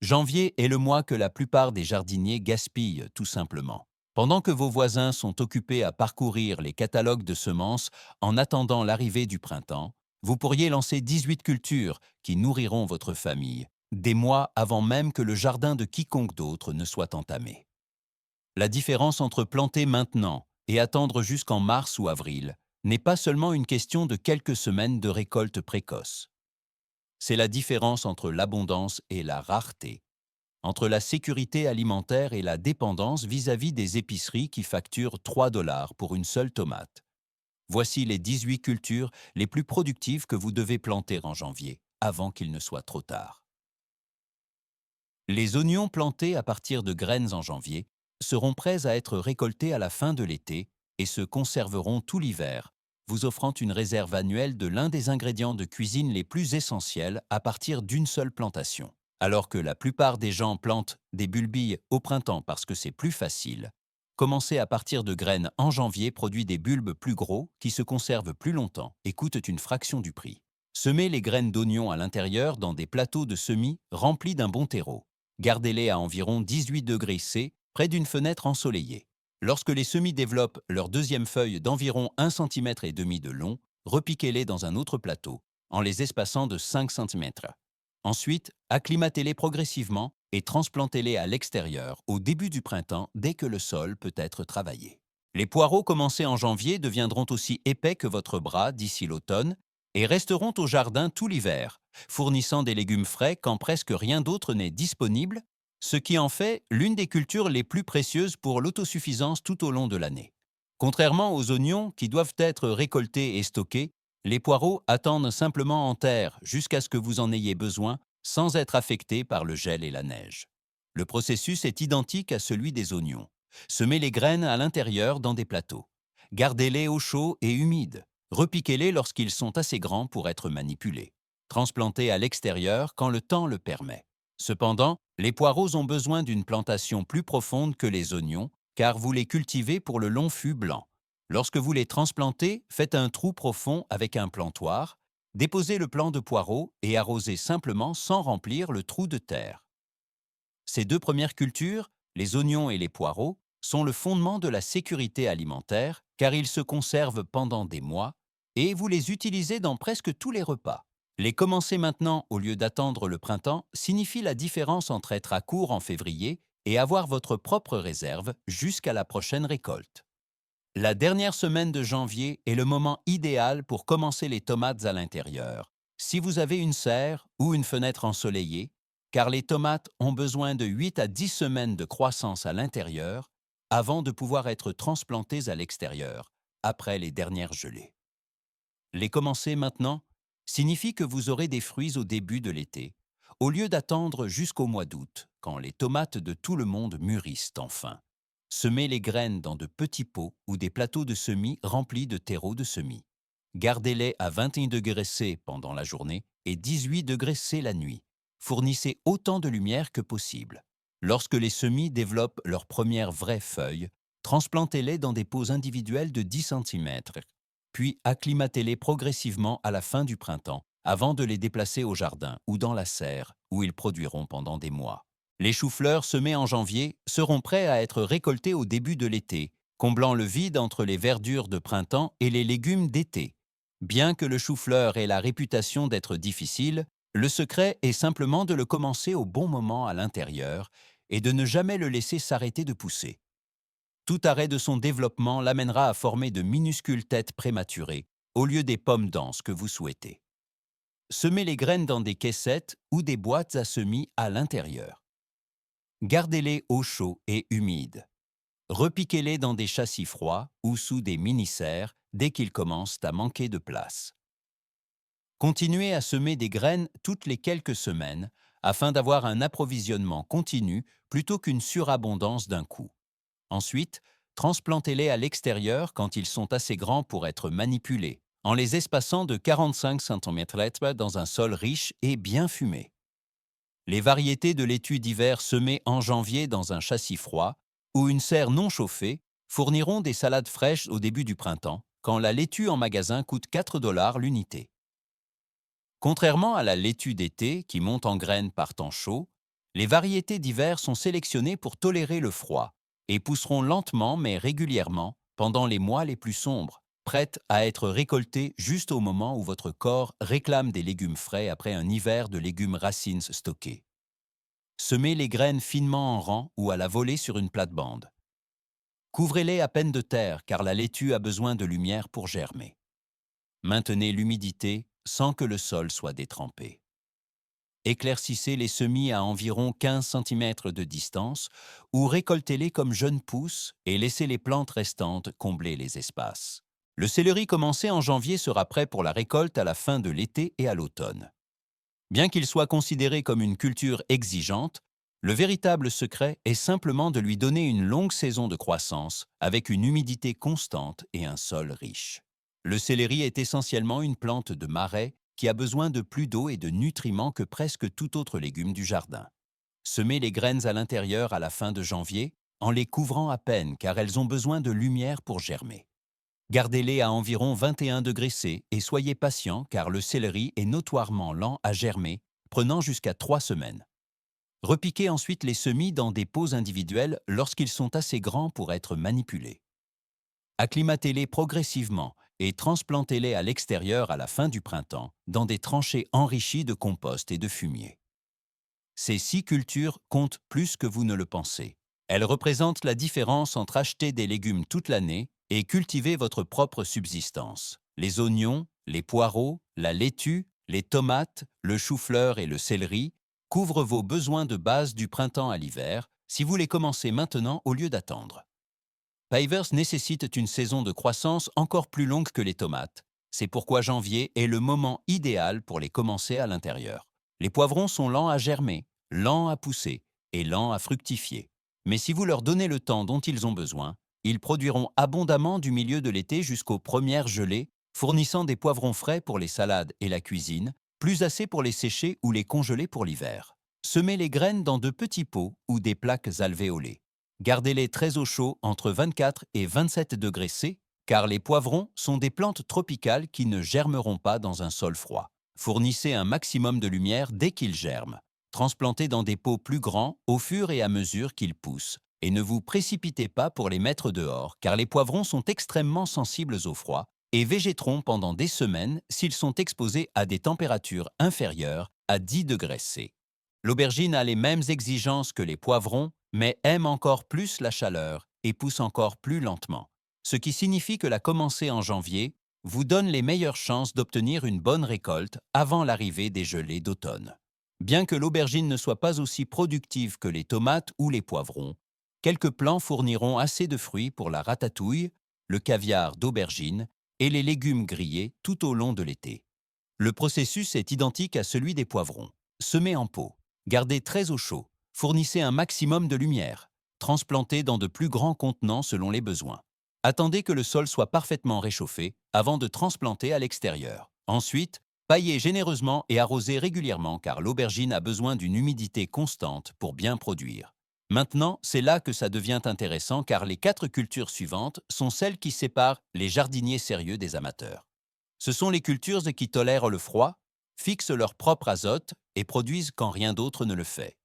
Janvier est le mois que la plupart des jardiniers gaspillent, tout simplement. Pendant que vos voisins sont occupés à parcourir les catalogues de semences en attendant l'arrivée du printemps, vous pourriez lancer 18 cultures qui nourriront votre famille, des mois avant même que le jardin de quiconque d'autre ne soit entamé. La différence entre planter maintenant et attendre jusqu'en mars ou avril n'est pas seulement une question de quelques semaines de récolte précoce. C'est la différence entre l'abondance et la rareté, entre la sécurité alimentaire et la dépendance vis-à-vis des épiceries qui facturent 3 $ pour une seule tomate. Voici les 18 cultures les plus productives que vous devez planter en janvier, avant qu'il ne soit trop tard. Les oignons plantés à partir de graines en janvier seront prêts à être récoltés à la fin de l'été et se conserveront tout l'hiver, vous offrant une réserve annuelle de l'un des ingrédients de cuisine les plus essentiels à partir d'une seule plantation. Alors que la plupart des gens plantent des bulbilles au printemps parce que c'est plus facile, commencer à partir de graines en janvier produit des bulbes plus gros qui se conservent plus longtemps et coûtent une fraction du prix. Semez les graines d'oignons à l'intérieur dans des plateaux de semis remplis d'un bon terreau. Gardez-les à environ 18 degrés C, près d'une fenêtre ensoleillée. Lorsque les semis développent leur deuxième feuille d'environ 1,5 cm de long, repiquez-les dans un autre plateau, en les espaçant de 5 cm. Ensuite, acclimatez-les progressivement et transplantez-les à l'extérieur au début du printemps dès que le sol peut être travaillé. Les poireaux commencés en janvier deviendront aussi épais que votre bras d'ici l'automne et resteront au jardin tout l'hiver, fournissant des légumes frais quand presque rien d'autre n'est disponible, ce qui en fait l'une des cultures les plus précieuses pour l'autosuffisance tout au long de l'année. Contrairement aux oignons qui doivent être récoltés et stockés, les poireaux attendent simplement en terre jusqu'à ce que vous en ayez besoin sans être affectés par le gel et la neige. Le processus est identique à celui des oignons. Semez les graines à l'intérieur dans des plateaux. Gardez-les au chaud et humides. Repiquez-les lorsqu'ils sont assez grands pour être manipulés. Transplantez à l'extérieur quand le temps le permet. Cependant, les poireaux ont besoin d'une plantation plus profonde que les oignons, car vous les cultivez pour le long fût blanc. Lorsque vous les transplantez, faites un trou profond avec un plantoir, déposez le plant de poireaux et arrosez simplement sans remplir le trou de terre. Ces deux premières cultures, les oignons et les poireaux, sont le fondement de la sécurité alimentaire car ils se conservent pendant des mois et vous les utilisez dans presque tous les repas. Les commencer maintenant au lieu d'attendre le printemps signifie la différence entre être à court en février et avoir votre propre réserve jusqu'à la prochaine récolte. La dernière semaine de janvier est le moment idéal pour commencer les tomates à l'intérieur, si vous avez une serre ou une fenêtre ensoleillée, car les tomates ont besoin de 8 à 10 semaines de croissance à l'intérieur avant de pouvoir être transplantées à l'extérieur, après les dernières gelées. Les commencer maintenant signifie que vous aurez des fruits au début de l'été, au lieu d'attendre jusqu'au mois d'août, quand les tomates de tout le monde mûrissent enfin. Semez les graines dans de petits pots ou des plateaux de semis remplis de terreau de semis. Gardez-les à 21 degrés C pendant la journée et 18 degrés C la nuit. Fournissez autant de lumière que possible. Lorsque les semis développent leurs premières vraies feuilles, transplantez-les dans des pots individuels de 10 cm, puis acclimatez-les progressivement à la fin du printemps, avant de les déplacer au jardin ou dans la serre, où ils produiront pendant des mois. Les choux-fleurs semés en janvier seront prêts à être récoltés au début de l'été, comblant le vide entre les verdures de printemps et les légumes d'été. Bien que le chou-fleur ait la réputation d'être difficile, le secret est simplement de le commencer au bon moment à l'intérieur et de ne jamais le laisser s'arrêter de pousser. Tout arrêt de son développement l'amènera à former de minuscules têtes prématurées, au lieu des pommes denses que vous souhaitez. Semez les graines dans des caissettes ou des boîtes à semis à l'intérieur. Gardez-les au chaud et humide. Repiquez-les dans des châssis froids ou sous des mini-serres dès qu'ils commencent à manquer de place. Continuez à semer des graines toutes les quelques semaines afin d'avoir un approvisionnement continu plutôt qu'une surabondance d'un coup. Ensuite, transplantez-les à l'extérieur quand ils sont assez grands pour être manipulés, en les espaçant de 45 cm dans un sol riche et bien fumé. Les variétés de laitue d'hiver semées en janvier dans un châssis froid ou une serre non chauffée fourniront des salades fraîches au début du printemps, quand la laitue en magasin coûte 4 $ l'unité. Contrairement à la laitue d'été qui monte en graines par temps chaud, Les variétés d'hiver sont sélectionnées pour tolérer le froid et pousseront lentement mais régulièrement pendant les mois les plus sombres, prêtes à être récoltées juste au moment où votre corps réclame des légumes frais après un hiver de légumes racines stockés. Semez les graines finement en rang ou à la volée sur une plate-bande. Couvrez-les à peine de terre car la laitue a besoin de lumière pour germer. Maintenez l'humidité sans que le sol soit détrempé. Éclaircissez les semis à environ 15 cm de distance ou récoltez-les comme jeunes pousses et laissez les plantes restantes combler les espaces. Le céleri commencé en janvier sera prêt pour la récolte à la fin de l'été et à l'automne. Bien qu'il soit considéré comme une culture exigeante, le véritable secret est simplement de lui donner une longue saison de croissance avec une humidité constante et un sol riche. Le céleri est essentiellement une plante de marais qui a besoin de plus d'eau et de nutriments que presque tout autre légume du jardin. Semez les graines à l'intérieur à la fin de janvier en les couvrant à peine car elles ont besoin de lumière pour germer. Gardez-les à environ 21 degrés C et soyez patient car le céleri est notoirement lent à germer, prenant jusqu'à 3 semaines. Repiquez ensuite les semis dans des pots individuels lorsqu'ils sont assez grands pour être manipulés. Acclimatez-les progressivement et transplantez-les à l'extérieur à la fin du printemps dans des tranchées enrichies de compost et de fumier. Ces 6 cultures comptent plus que vous ne le pensez. Elles représentent la différence entre acheter des légumes toute l'année et cultiver votre propre subsistance. Les oignons, les poireaux, la laitue, les tomates, le chou-fleur et le céleri couvrent vos besoins de base du printemps à l'hiver si vous les commencez maintenant au lieu d'attendre. Pivers nécessite une saison de croissance encore plus longue que les tomates. C'est pourquoi janvier est le moment idéal pour les commencer à l'intérieur. Les poivrons sont lents à germer, lents à pousser et lents à fructifier. Mais si vous leur donnez le temps dont ils ont besoin, ils produiront abondamment du milieu de l'été jusqu'aux premières gelées, fournissant des poivrons frais pour les salades et la cuisine, plus assez pour les sécher ou les congeler pour l'hiver. Semez les graines dans de petits pots ou des plaques alvéolées. Gardez-les très au chaud entre 24 et 27 degrés C, car les poivrons sont des plantes tropicales qui ne germeront pas dans un sol froid. Fournissez un maximum de lumière dès qu'ils germent. Transplantez dans des pots plus grands au fur et à mesure qu'ils poussent. Et ne vous précipitez pas pour les mettre dehors, car les poivrons sont extrêmement sensibles au froid et végéteront pendant des semaines s'ils sont exposés à des températures inférieures à 10 degrés C. L'aubergine a les mêmes exigences que les poivrons, mais aime encore plus la chaleur et pousse encore plus lentement. Ce qui signifie que la commencer en janvier vous donne les meilleures chances d'obtenir une bonne récolte avant l'arrivée des gelées d'automne. Bien que l'aubergine ne soit pas aussi productive que les tomates ou les poivrons, quelques plants fourniront assez de fruits pour la ratatouille, le caviar d'aubergine et les légumes grillés tout au long de l'été. Le processus est identique à celui des poivrons. Semez en pot. Gardez très au chaud, fournissez un maximum de lumière, transplantez dans de plus grands contenants selon les besoins. Attendez que le sol soit parfaitement réchauffé avant de transplanter à l'extérieur. Ensuite, paillez généreusement et arrosez régulièrement car l'aubergine a besoin d'une humidité constante pour bien produire. Maintenant, c'est là que ça devient intéressant car les 4 cultures suivantes sont celles qui séparent les jardiniers sérieux des amateurs. Ce sont les cultures qui tolèrent le froid, fixent leur propre azote et produisent quand rien d'autre ne le fait.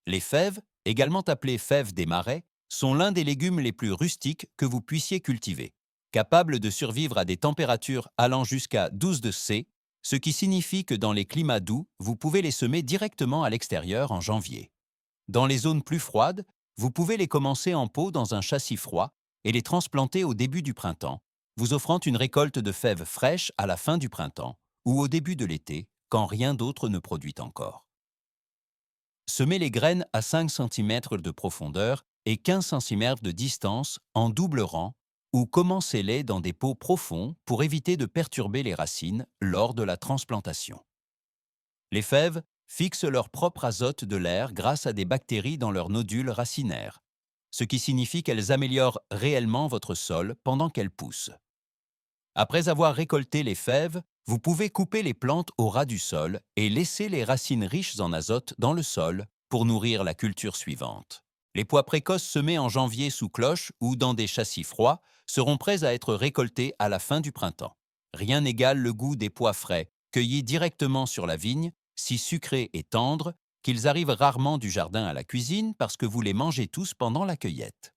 Les fèves, également appelées fèves des marais, sont l'un des légumes les plus rustiques que vous puissiez cultiver, capables de survivre à des températures allant jusqu'à 12 degrés C, ce qui signifie que dans les climats doux, vous pouvez les semer directement à l'extérieur en janvier. Dans les zones plus froides, vous pouvez les commencer en pot dans un châssis froid et les transplanter au début du printemps, vous offrant une récolte de fèves fraîches à la fin du printemps ou au début de l'été, quand rien d'autre ne produit encore. Semez les graines à 5 cm de profondeur et 15 cm de distance en double rang ou commencez-les dans des pots profonds pour éviter de perturber les racines lors de la transplantation. Les fèves fixent leur propre azote de l'air grâce à des bactéries dans leurs nodules racinaires, ce qui signifie qu'elles améliorent réellement votre sol pendant qu'elles poussent. Après avoir récolté les fèves, vous pouvez couper les plantes au ras du sol et laisser les racines riches en azote dans le sol pour nourrir la culture suivante. Les pois précoces semés en janvier sous cloche ou dans des châssis froids seront prêts à être récoltés à la fin du printemps. Rien n'égale le goût des pois frais, cueillis directement sur la vigne, si sucrés et tendres, qu'ils arrivent rarement du jardin à la cuisine parce que vous les mangez tous pendant la cueillette.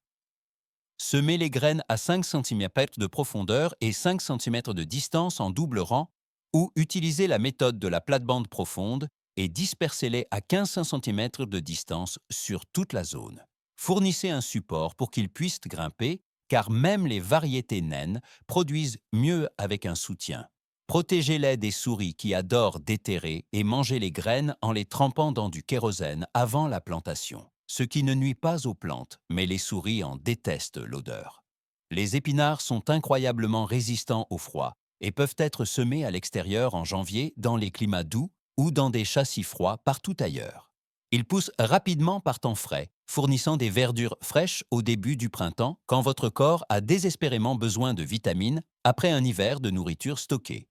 Semez les graines à 5 cm de profondeur et 5 cm de distance en double rang ou utilisez la méthode de la plate-bande profonde et dispersez-les à 15 cm de distance sur toute la zone. Fournissez un support pour qu'ils puissent grimper, car même les variétés naines produisent mieux avec un soutien. Protégez-les des souris qui adorent déterrer et manger les graines en les trempant dans du kérosène avant la plantation, ce qui ne nuit pas aux plantes, mais les souris en détestent l'odeur. Les épinards sont incroyablement résistants au froid et peuvent être semés à l'extérieur en janvier dans les climats doux ou dans des châssis froids partout ailleurs. Ils poussent rapidement par temps frais, fournissant des verdures fraîches au début du printemps quand votre corps a désespérément besoin de vitamines après un hiver de nourriture stockée.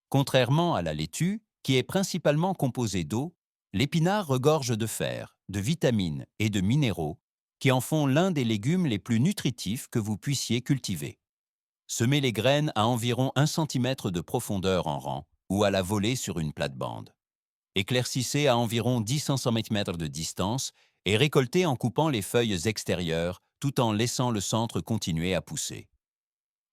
Contrairement à la laitue, qui est principalement composée d'eau, l'épinard regorge de fer, de vitamines et de minéraux qui en font l'un des légumes les plus nutritifs que vous puissiez cultiver. Semez les graines à environ 1 cm de profondeur en rang ou à la volée sur une plate-bande. Éclaircissez à environ 10 cm de distance et récoltez en coupant les feuilles extérieures tout en laissant le centre continuer à pousser.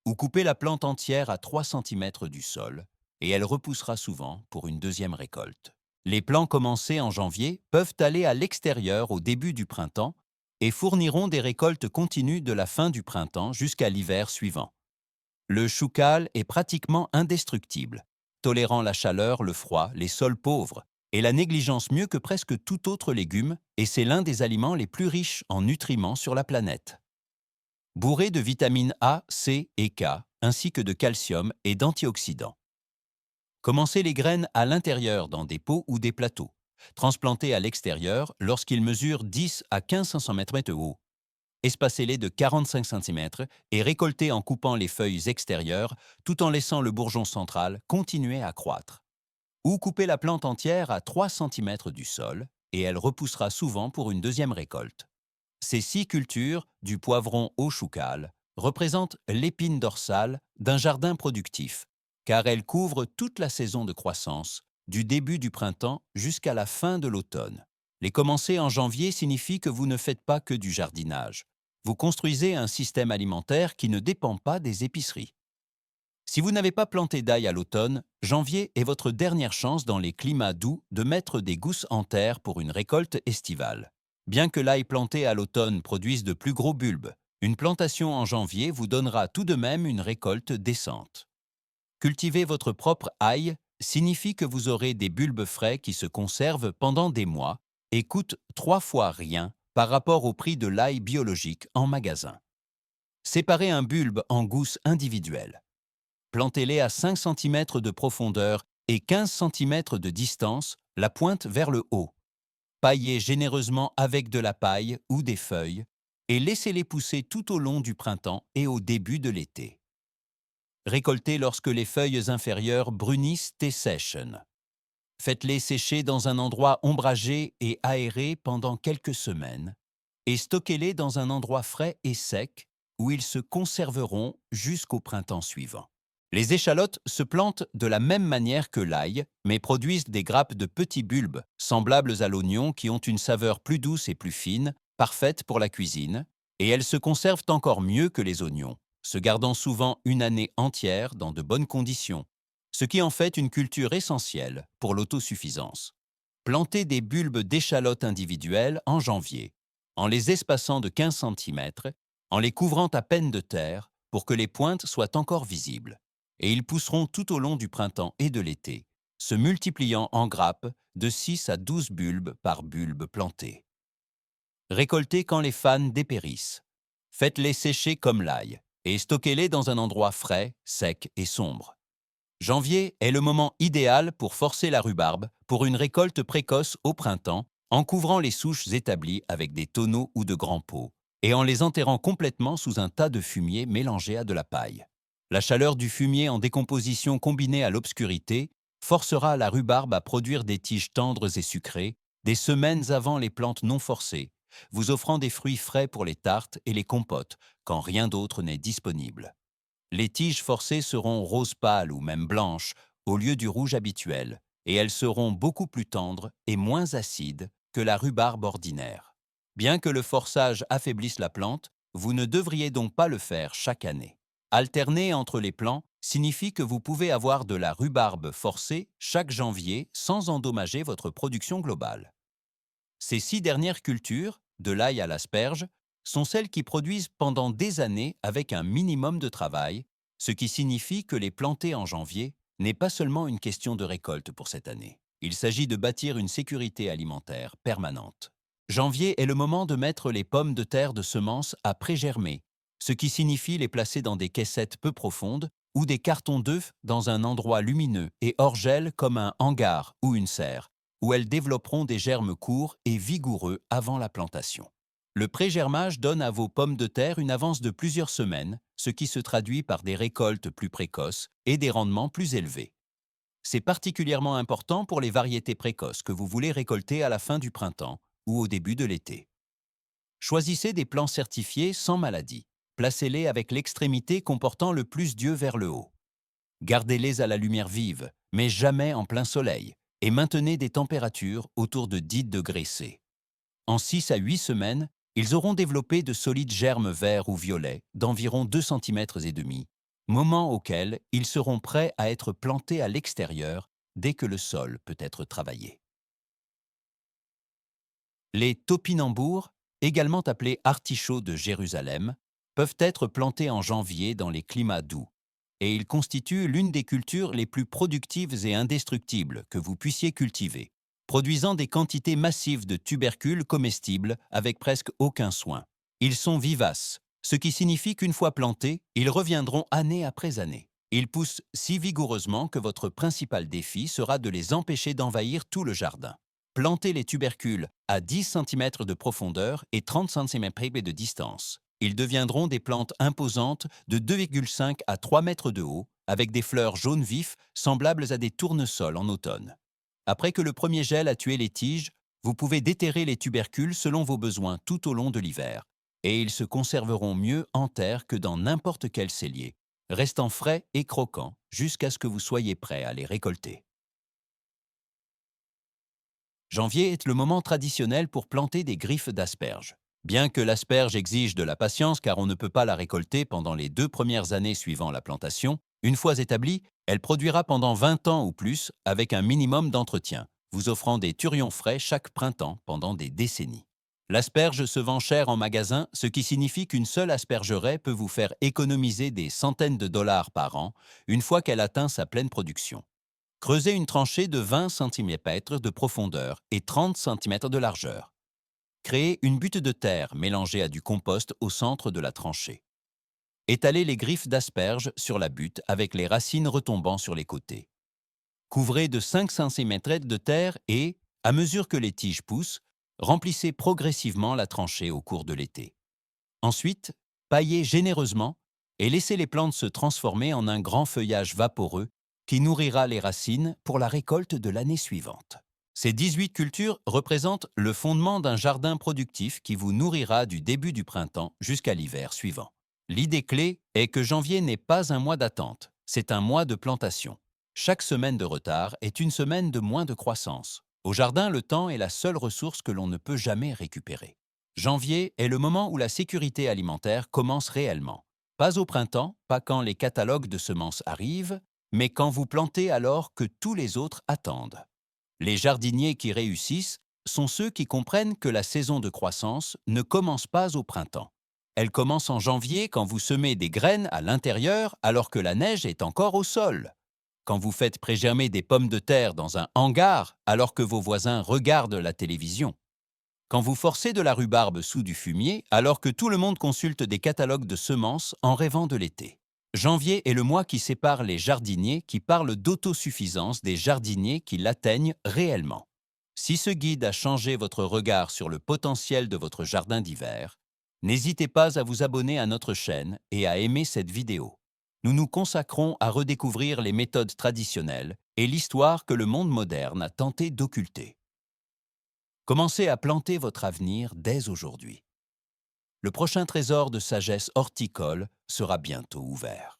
Ou coupez la plante entière à 3 cm du sol et elle repoussera souvent pour une deuxième récolte. Les plants commencés en janvier peuvent aller à l'extérieur au début du printemps et fourniront des récoltes continues de la fin du printemps jusqu'à l'hiver suivant. Le choucal est pratiquement indestructible, tolérant la chaleur, le froid, les sols pauvres et la négligence mieux que presque tout autre légume, et c'est l'un des aliments les plus riches en nutriments sur la planète. Bourré de vitamines A, C et K, ainsi que de calcium et d'antioxydants. Commencez les graines à l'intérieur dans des pots ou des plateaux. Transplantez à l'extérieur lorsqu'ils mesurent 10 à 15 cm de haut. Espacez-les de 45 cm et récoltez en coupant les feuilles extérieures tout en laissant le bourgeon central continuer à croître. Ou coupez la plante entière à 3 cm du sol et elle repoussera souvent pour une deuxième récolte. Ces 6 cultures, du poivron au choucal, représentent l'épine dorsale d'un jardin productif, car elles couvrent toute la saison de croissance, du début du printemps jusqu'à la fin de l'automne. Les commencer en janvier signifie que vous ne faites pas que du jardinage. Vous construisez un système alimentaire qui ne dépend pas des épiceries. Si vous n'avez pas planté d'ail à l'automne, janvier est votre dernière chance dans les climats doux de mettre des gousses en terre pour une récolte estivale. Bien que l'ail planté à l'automne produise de plus gros bulbes, une plantation en janvier vous donnera tout de même une récolte décente. Cultiver votre propre ail signifie que vous aurez des bulbes frais qui se conservent pendant des mois et coûtent 3 fois rien par rapport au prix de l'ail biologique en magasin. Séparez un bulbe en gousses individuelles. Plantez-les à 5 cm de profondeur et 15 cm de distance, la pointe vers le haut. Paillez généreusement avec de la paille ou des feuilles et laissez-les pousser tout au long du printemps et au début de l'été. Récoltez lorsque les feuilles inférieures brunissent et sèchent. Faites-les sécher dans un endroit ombragé et aéré pendant quelques semaines et stockez-les dans un endroit frais et sec où ils se conserveront jusqu'au printemps suivant. Les échalotes se plantent de la même manière que l'ail, mais produisent des grappes de petits bulbes, semblables à l'oignon, qui ont une saveur plus douce et plus fine, parfaite pour la cuisine, et elles se conservent encore mieux que les oignons, se gardant souvent une année entière dans de bonnes conditions, ce qui en fait une culture essentielle pour l'autosuffisance. Plantez des bulbes d'échalotes individuelles en janvier, en les espaçant de 15 cm, en les couvrant à peine de terre pour que les pointes soient encore visibles. Et ils pousseront tout au long du printemps et de l'été, se multipliant en grappes de 6 à 12 bulbes par bulbe planté. Récoltez quand les fans dépérissent. Faites-les sécher comme l'ail et stockez-les dans un endroit frais, sec et sombre. Janvier est le moment idéal pour forcer la rhubarbe pour une récolte précoce au printemps en couvrant les souches établies avec des tonneaux ou de grands pots et en les enterrant complètement sous un tas de fumier mélangé à de la paille. La chaleur du fumier en décomposition combinée à l'obscurité forcera la rhubarbe à produire des tiges tendres et sucrées des semaines avant les plantes non forcées, vous offrant des fruits frais pour les tartes et les compotes quand rien d'autre n'est disponible. Les tiges forcées seront rose pâle ou même blanches au lieu du rouge habituel, et elles seront beaucoup plus tendres et moins acides que la rhubarbe ordinaire. Bien que le forçage affaiblisse la plante, vous ne devriez donc pas le faire chaque année. Alterner entre les plants signifie que vous pouvez avoir de la rhubarbe forcée chaque janvier sans endommager votre production globale. Ces 6 dernières cultures, de l'ail à l'asperge, sont celles qui produisent pendant des années avec un minimum de travail, ce qui signifie que les planter en janvier n'est pas seulement une question de récolte pour cette année. Il s'agit de bâtir une sécurité alimentaire permanente. Janvier est le moment de mettre les pommes de terre de semences à pré-germer, ce qui signifie les placer dans des caissettes peu profondes ou des cartons d'œufs dans un endroit lumineux et hors gel comme un hangar ou une serre, où elles développeront des germes courts et vigoureux avant la plantation. Le pré-germage donne à vos pommes de terre une avance de plusieurs semaines, ce qui se traduit par des récoltes plus précoces et des rendements plus élevés. C'est particulièrement important pour les variétés précoces que vous voulez récolter à la fin du printemps ou au début de l'été. Choisissez des plants certifiés sans maladie. Placez-les avec l'extrémité comportant le plus d'yeux vers le haut. Gardez-les à la lumière vive, mais jamais en plein soleil, et maintenez des températures autour de 10 degrés C. En 6 à 8 semaines, ils auront développé de solides germes verts ou violets d'environ 2,5 cm, moment auquel ils seront prêts à être plantés à l'extérieur dès que le sol peut être travaillé. Les topinambours, également appelés artichauts de Jérusalem, peuvent être plantés en janvier dans les climats doux, et ils constituent l'une des cultures les plus productives et indestructibles que vous puissiez cultiver, produisant des quantités massives de tubercules comestibles avec presque aucun soin. Ils sont vivaces, ce qui signifie qu'une fois plantés, ils reviendront année après année. Ils poussent si vigoureusement que votre principal défi sera de les empêcher d'envahir tout le jardin. Plantez les tubercules à 10 cm de profondeur et 30 cm de distance. Ils deviendront des plantes imposantes de 2,5 à 3 mètres de haut, avec des fleurs jaunes vifs semblables à des tournesols en automne. Après que le premier gel a tué les tiges, vous pouvez déterrer les tubercules selon vos besoins tout au long de l'hiver, et ils se conserveront mieux en terre que dans n'importe quel cellier, restant frais et croquants jusqu'à ce que vous soyez prêt à les récolter. Janvier est le moment traditionnel pour planter des griffes d'asperges. Bien que l'asperge exige de la patience car on ne peut pas la récolter pendant les 2 premières années suivant la plantation, une fois établie, elle produira pendant 20 ans ou plus avec un minimum d'entretien, vous offrant des turions frais chaque printemps pendant des décennies. L'asperge se vend cher en magasin, ce qui signifie qu'une seule aspergeraie peut vous faire économiser des centaines de dollars par an une fois qu'elle atteint sa pleine production. Creusez une tranchée de 20 cm de profondeur et 30 cm de largeur. Créez une butte de terre mélangée à du compost au centre de la tranchée. Étalez les griffes d'asperges sur la butte avec les racines retombant sur les côtés. Couvrez de 5 cm de terre et, à mesure que les tiges poussent, remplissez progressivement la tranchée au cours de l'été. Ensuite, paillez généreusement et laissez les plantes se transformer en un grand feuillage vaporeux qui nourrira les racines pour la récolte de l'année suivante. Ces 18 cultures représentent le fondement d'un jardin productif qui vous nourrira du début du printemps jusqu'à l'hiver suivant. L'idée clé est que janvier n'est pas un mois d'attente, c'est un mois de plantation. Chaque semaine de retard est une semaine de moins de croissance. Au jardin, le temps est la seule ressource que l'on ne peut jamais récupérer. Janvier est le moment où la sécurité alimentaire commence réellement. Pas au printemps, pas quand les catalogues de semences arrivent, mais quand vous plantez alors que tous les autres attendent. Les jardiniers qui réussissent sont ceux qui comprennent que la saison de croissance ne commence pas au printemps. Elle commence en janvier quand vous semez des graines à l'intérieur alors que la neige est encore au sol. Quand vous faites prégermer des pommes de terre dans un hangar alors que vos voisins regardent la télévision. Quand vous forcez de la rhubarbe sous du fumier alors que tout le monde consulte des catalogues de semences en rêvant de l'été. Janvier est le mois qui sépare les jardiniers qui parlent d'autosuffisance des jardiniers qui l'atteignent réellement. Si ce guide a changé votre regard sur le potentiel de votre jardin d'hiver, n'hésitez pas à vous abonner à notre chaîne et à aimer cette vidéo. Nous nous consacrons à redécouvrir les méthodes traditionnelles et l'histoire que le monde moderne a tenté d'occulter. Commencez à planter votre avenir dès aujourd'hui. Le prochain trésor de sagesse horticole sera bientôt ouvert.